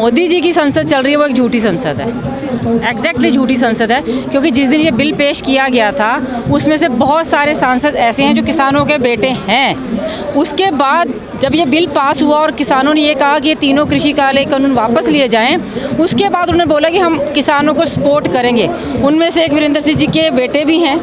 मोदी जी की संसद चल रही है वो एक झूठी संसद है, एग्जैक्टली झूठी संसद है। क्योंकि जिस दिन ये बिल पेश किया गया था उसमें से बहुत सारे सांसद ऐसे हैं जो किसानों के बेटे हैं। उसके बाद जब ये बिल पास हुआ और किसानों ने ये कहा कि ये तीनों कृषि कानून वापस लिए जाएं, उसके बाद उन्होंने बोला कि हम किसानों को सपोर्ट करेंगे। उनमें से एक वीरेंद्र सिंह जी के बेटे भी हैं।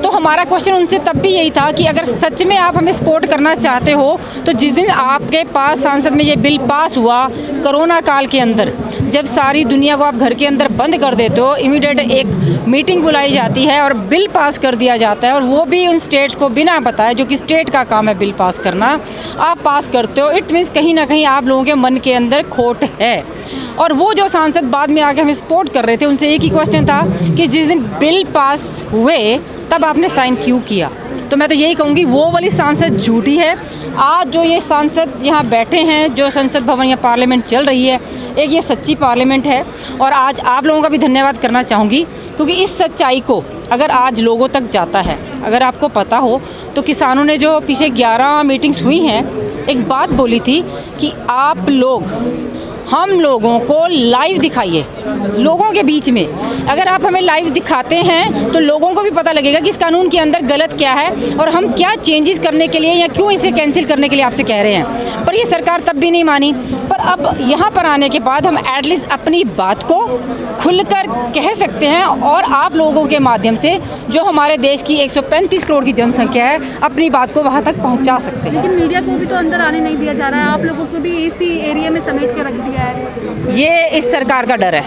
तो हमारा क्वेश्चन उनसे तब भी यही था कि अगर सच में आप हमें सपोर्ट करना चाहते हो तो जिस दिन आपके पास संसद में ये बिल पास हुआ कोरोना काल के अंदर, जब सारी दुनिया को आप घर के अंदर बंद कर देते हो, इमीडिएट एक मीटिंग बुलाई जाती है और बिल पास कर दिया जाता है, और वो भी उन स्टेट्स को बिना बताए, जो कि स्टेट का काम है बिल पास करना, आप पास करते हो। इट मीन्स कहीं ना कहीं आप लोगों के मन के अंदर खोट है। और वो जो सांसद बाद में आके हमें सपोर्ट कर रहे थे, उनसे एक ही क्वेश्चन था कि जिस दिन बिल पास हुए तब आपने साइन क्यों किया। तो मैं तो यही कहूँगी वो वाली सांसद झूठी है। आज जो ये सांसद यहाँ बैठे हैं, जो संसद भवन या पार्लियामेंट चल रही है, एक ये सच्ची पार्लियामेंट है। और आज आप लोगों का भी धन्यवाद करना चाहूँगी, क्योंकि इस सच्चाई को अगर आज लोगों तक जाता है, अगर आपको पता हो तो किसानों ने जो पीछे 11 मीटिंग्स हुई हैं, एक बात बोली थी कि आप लोग हम लोगों को लाइव दिखाइए लोगों के बीच में। अगर आप हमें लाइव दिखाते हैं तो लोगों को भी पता लगेगा कि इस कानून के अंदर गलत क्या है और हम क्या चेंजेस करने के लिए या क्यों इसे कैंसिल करने के लिए आपसे कह रहे हैं। पर ये सरकार तब भी नहीं मानी। पर अब यहाँ पर आने के बाद हम एटलीस्ट अपनी बात को खुलकर कह सकते हैं और आप लोगों के माध्यम से, जो हमारे देश की 135 करोड़ की जनसंख्या है, अपनी बात को वहाँ तक पहुँचा सकते हैं। लेकिन मीडिया को भी तो अंदर आने नहीं दिया जा रहा है, आप लोगों को भी इसी एरिया में समेट के रख दिया है। ये इस सरकार का डर है,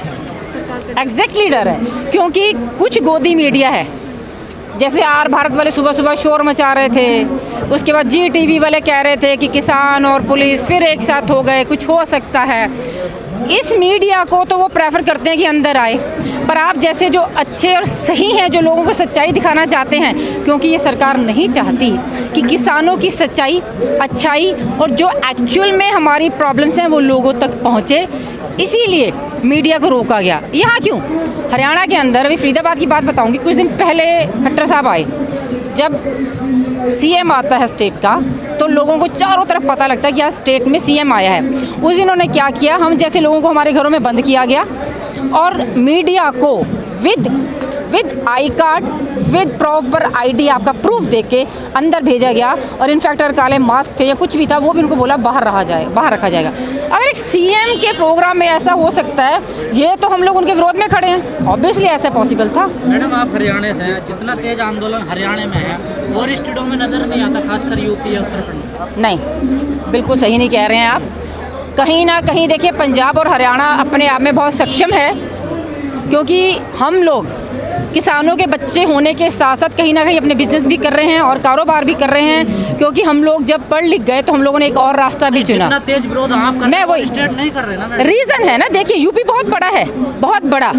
एग्जैक्टली डर है। क्योंकि कुछ गोदी मीडिया है, जैसे आर भारत वाले सुबह सुबह शोर मचा रहे थे, उसके बाद जी टीवी वाले कह रहे थे कि किसान और पुलिस फिर एक साथ हो गए, कुछ हो सकता है। इस मीडिया को तो वो प्रेफर करते हैं कि अंदर आए, पर आप जैसे जो अच्छे और सही हैं, जो लोगों को सच्चाई दिखाना चाहते हैं, क्योंकि ये सरकार नहीं चाहती कि किसानों की सच्चाई, अच्छाई और जो एक्चुअल में हमारी प्रॉब्लम्स हैं वो लोगों तक पहुँचे, इसीलिए मीडिया को रोका गया। यहाँ क्यों? हरियाणा के अंदर, अभी फरीदाबाद की बात बताऊंगी, कुछ दिन पहले खट्टर साहब आए। जब सीएम आता है स्टेट का तो लोगों को चारों तरफ पता लगता है कि आज स्टेट में सीएम आया है। उस दिन उन्होंने क्या किया, हम जैसे लोगों को हमारे घरों में बंद किया गया और मीडिया को with I card, with proper ID, आपका प्रूफ देके अंदर भेजा गया। और इनफैक्ट अगर काले मास्क थे या कुछ भी था, वो भी उनको बोला बाहर रखा जाएगा। अगर एक सीएम के प्रोग्राम में ऐसा हो सकता है, ये तो हम लोग उनके विरोध में खड़े हैं। ऑब्वियसली ऐसा पॉसिबल था। मैडम, आप हरियाणा से हैं, जितना तेज आंदोलन हरियाणा में है और स्टेटों में नजर नहीं आता, खासकर यूपी या उत्तराखंड। नहीं, बिल्कुल सही नहीं कह रहे हैं आप। कहीं ना कहीं देखिए, पंजाब और हरियाणा अपने आप में बहुत सक्षम है, क्योंकि हम लोग किसानों के बच्चे होने के साथ साथ कहीं ना कहीं अपने बिजनेस भी कर रहे हैं और कारोबार भी कर रहे हैं। क्योंकि हम लोग जब पढ़ लिख गए तो हम लोगों ने एक और रास्ता भी चुना। जितना तेज विरोध आप कर, मैं वही स्टेट नहीं कर रहे ना। रीज़न है ना, देखिए यूपी बहुत बड़ा है, बहुत बड़ा,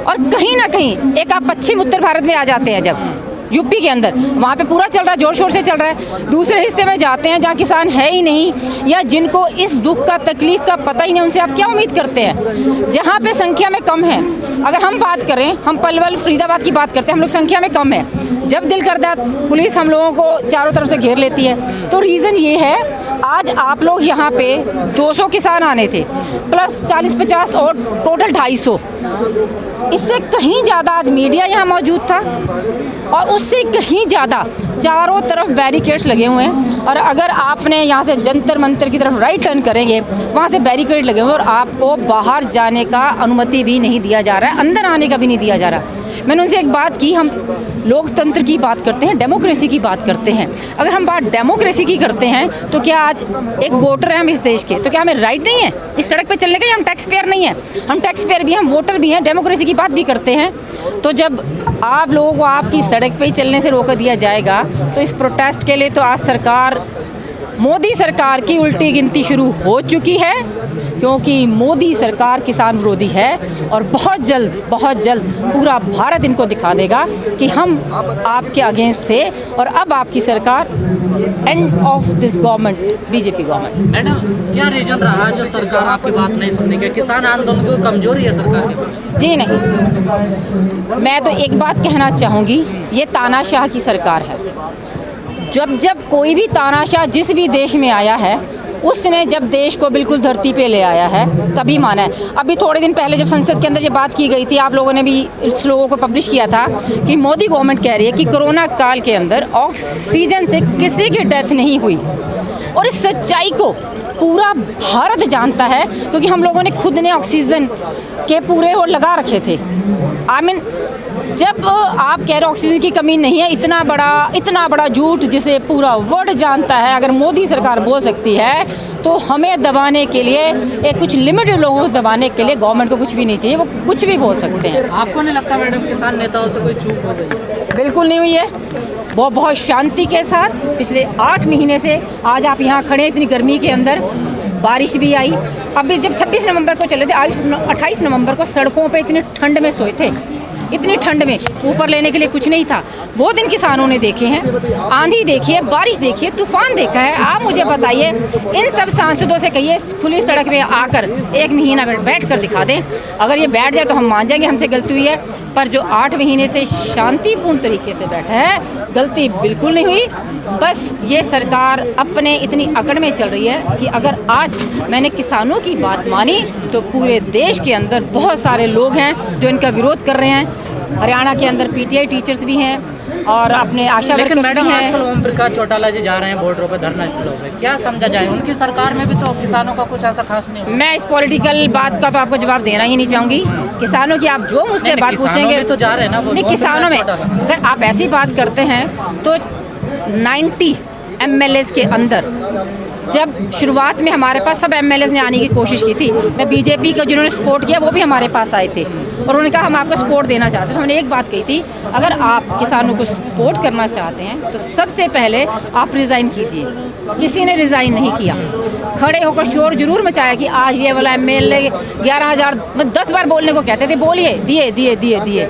और कहीं ना कहीं एक आप पश्चिम उत्तर भारत में आ जाते हैं, जब यूपी के अंदर वहाँ पे पूरा चल रहा है, जोर शोर से चल रहा है। दूसरे हिस्से में जाते हैं जहाँ किसान है ही नहीं, या जिनको इस दुख का, तकलीफ का पता ही नहीं, उनसे आप क्या उम्मीद करते हैं? जहाँ पे संख्या में कम है, अगर हम बात करें, हम पलवल फरीदाबाद की बात करते हैं, हम लोग संख्या में कम है। जब दिल करता है पुलिस हम लोगों को चारों तरफ से घेर लेती है। तो रीज़न ये है, आज आप लोग यहाँ पे 200 किसान आने थे, प्लस 40-50 और टोटल 250। इससे कहीं ज़्यादा आज मीडिया यहाँ मौजूद था और उससे कहीं ज़्यादा चारों तरफ बैरिकेड्स लगे हुए हैं। और अगर आपने यहाँ से जंतर मंतर की तरफ राइट टर्न करेंगे, वहाँ से बैरिकेड लगे हुए हैं और आपको बाहर जाने का अनुमति भी नहीं दिया जा रहा है, अंदर आने का भी नहीं दिया जा रहा। मैंने उनसे एक बात की, हम लोकतंत्र की बात करते हैं, डेमोक्रेसी की बात करते हैं। अगर हम बात डेमोक्रेसी की करते हैं तो क्या आज एक वोटर हैं हम इस देश के, तो क्या हमें राइट नहीं है इस सड़क पे चलने का? हम टैक्स पेयर नहीं है, हम टैक्स पेयर भी हैं, हम वोटर भी हैं, डेमोक्रेसी की बात भी करते हैं। तो जब आप लोगों को आपकी सड़क पे ही चलने से रोक दिया जाएगा, तो इस प्रोटेस्ट के लिए तो आज सरकार, मोदी सरकार की उल्टी गिनती शुरू हो चुकी है, क्योंकि मोदी सरकार किसान विरोधी है। और बहुत जल्द पूरा भारत इनको दिखा देगा कि हम आपके अगेंस्ट थे और अब आपकी सरकार, end of this government, BJP government. Madam, क्या रीजन रहा जो सरकार आपकी बात नहीं सुनने के? किसान आंदोलन को कमजोरी है सरकार के पास? जी नहीं, मैं तो एक बात कहना चाहूँगी, ये तानाशाह की सरकार है। जब कोई भी तानाशाह जिस भी देश में आया है, उसने जब देश को बिल्कुल धरती पे ले आया है तभी माना है। अभी थोड़े दिन पहले जब संसद के अंदर ये बात की गई थी, आप लोगों ने भी इस लोगों को पब्लिश किया था कि मोदी गवर्नमेंट कह रही है कि कोरोना काल के अंदर ऑक्सीजन से किसी की डेथ नहीं हुई, और इस सच्चाई को पूरा भारत जानता है क्योंकि हम लोगों ने खुद ने ऑक्सीजन के पूरे वो लगा रखे थे। जब आप कह रहे हो ऑक्सीजन की कमी नहीं है, इतना बड़ा झूठ जिसे पूरा वर्ल्ड जानता है, अगर मोदी सरकार बोल सकती है तो हमें दबाने के लिए, एक कुछ लिमिटेड लोगों को दबाने के लिए गवर्नमेंट को कुछ भी नहीं चाहिए, वो कुछ भी बोल सकते हैं। आपको नहीं लगता मैडम किसान नेताओं से कोई चूक हो गई? बिल्कुल नहीं हुई है, वो बहुत शांति के साथ पिछले 8 महीने से आज आप यहाँ खड़े हैं इतनी गर्मी के अंदर, बारिश भी आई। अभी जब 26 नवंबर को चले थे, आज 28 नवंबर को सड़कों पे इतनी ठंड में सोए थे, इतनी ठंड में ऊपर लेने के लिए कुछ नहीं था। वो दिन किसानों ने देखे हैं, आंधी देखी है, बारिश देखी है, तूफान देखा है। आप मुझे बताइए, इन सब सांसदों से कहिए खुली सड़क पे आकर 1 महीना बैठ कर दिखा दें, अगर ये बैठ जाए तो हम मान जाएंगे हमसे गलती हुई है, पर जो 8 महीने से शांतिपूर्ण तरीके से बैठा है, गलती बिल्कुल नहीं हुई। बस ये सरकार अपने इतनी अकड़ में चल रही है कि अगर आज मैंने किसानों की बात मानी तो पूरे देश के अंदर बहुत सारे लोग हैं जो इनका विरोध कर रहे हैं। हरियाणा के अंदर पीटीआई टीचर्स भी हैं और अपने आशा लेकिन वर्कर्स मैडम भी हैं। आजकल ओम प्रकाश चौटाला जी जा रहे हैं बॉर्डरों पे, धरना स्थलों पे, क्या समझा जाए? उनकी सरकार में भी तो किसानों का कुछ ऐसा खास नहीं हुआ। मैं इस पॉलिटिकल बात का तो आपको जवाब देना ही नहीं चाहूँगी। किसानों की आप जो मुझसे बात पूछेंगे तो जा रहे हैं ना वो, नहीं, किसानों में अगर आप ऐसी बात करते हैं तो 90 MLAs के अंदर जब शुरुआत में हमारे पास सब MLAs ने आने की कोशिश की थी, मैं बीजेपी का जिन्होंने सपोर्ट किया वो भी हमारे पास आए थे और उन्होंने कहा हम आपको सपोर्ट देना चाहते हैं। तो हमने एक बात कही थी, अगर आप किसानों को सपोर्ट करना चाहते हैं तो सबसे पहले आप रिज़ाइन कीजिए। किसी ने रिज़ाइन नहीं किया, खड़े होकर शोर जरूर मचाया कि आज ये वाला MLA 11,000 10 बार बोलने को कहते थे, बोलिए, दिए दिए दिए दिए।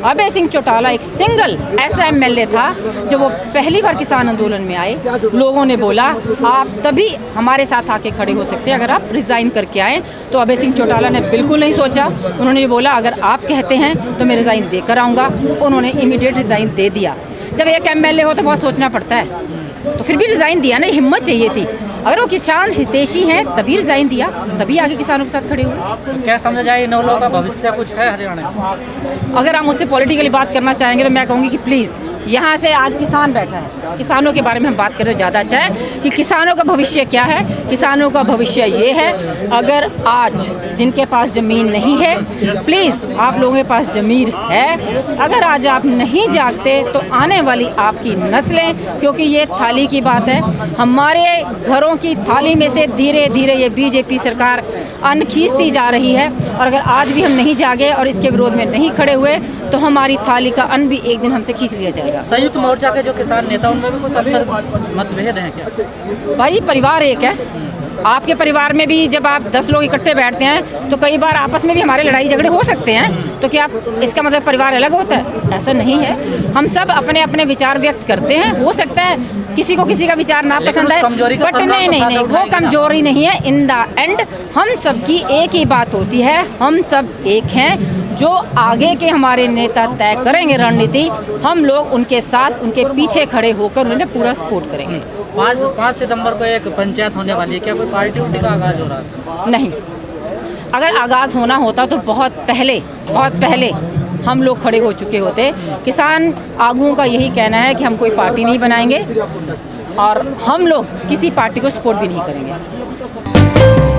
अभय सिंह चौटाला एक सिंगल ऐसा MLA था जब वो पहली बार किसान आंदोलन में आए, लोगों ने बोला आप तभी हमारे साथ आके खड़े हो सकते हैं अगर आप रिज़ाइन करके आए। तो अभय सिंह चौटाला ने बिल्कुल नहीं सोचा, उन्होंने बोला अगर आप कहते हैं तो मैं रिज़ाइन देकर आऊँगा। उन्होंने इमीडिएट रिज़ाइन दे दिया। जब एक MLA हो तो बहुत सोचना पड़ता है, तो फिर भी रिज़ाइन दिया ना, हिम्मत चाहिए थी। अगर वो किसान हितैषी हैं तभी रिज़ाइन दिया, तभी आगे किसानों के साथ खड़े हुए। क्या समझा जाए इन लोगों का भविष्य कुछ है हरियाणा में? अगर आप मुझसे पॉलिटिकली बात करना चाहेंगे तो मैं कहूँगी कि प्लीज़ यहाँ से आज किसान बैठा है, किसानों के बारे में हम बात करें तो ज़्यादा अच्छा है कि किसानों का भविष्य क्या है। किसानों का भविष्य ये है, अगर आज जिनके पास ज़मीन नहीं है, प्लीज़ आप लोगों के पास ज़मीन है, अगर आज आप नहीं जागते तो आने वाली आपकी नस्लें, क्योंकि ये थाली की बात है, हमारे घरों की थाली में से धीरे धीरे ये बीजेपी सरकार अन्न खींचती जा रही है। और अगर आज भी हम नहीं जागे और इसके विरोध में नहीं खड़े हुए तो हमारी थाली का अन्न भी एक दिन हमसे खींच लिया जाएगा। संयुक्त मोर्चा के जो किसान नेता उनमें भी कुछ अंतर मतभेद हैं क्या? भाई परिवार एक है, आपके परिवार में भी जब आप 10 लोग इकट्ठे बैठते हैं तो कई बार आपस में भी हमारे लड़ाई झगड़े हो सकते हैं, तो क्या इसका मतलब परिवार अलग होता है? ऐसा नहीं है, हम सब अपने अपने विचार व्यक्त करते हैं। हो सकता है किसी को किसी का विचार ना पसंद है, बट नहीं, वो कमजोरी नहीं है। इन द एंड हम सब की एक ही बात होती है, हम सब एक हैं। जो आगे के हमारे नेता तय करेंगे रणनीति, हम लोग उनके साथ, उनके पीछे खड़े होकर उन्हें पूरा सपोर्ट करेंगे। 5 सितंबर को एक पंचायत होने वाली है, क्या कोई पार्टी उर्टी का आगाज हो रहा है? नहीं, अगर आगाज़ होना होता तो बहुत पहले हम लोग खड़े हो चुके होते। किसान आगुओं का यही कहना है कि हम कोई पार्टी नहीं बनाएंगे और हम लोग किसी पार्टी को सपोर्ट भी नहीं करेंगे।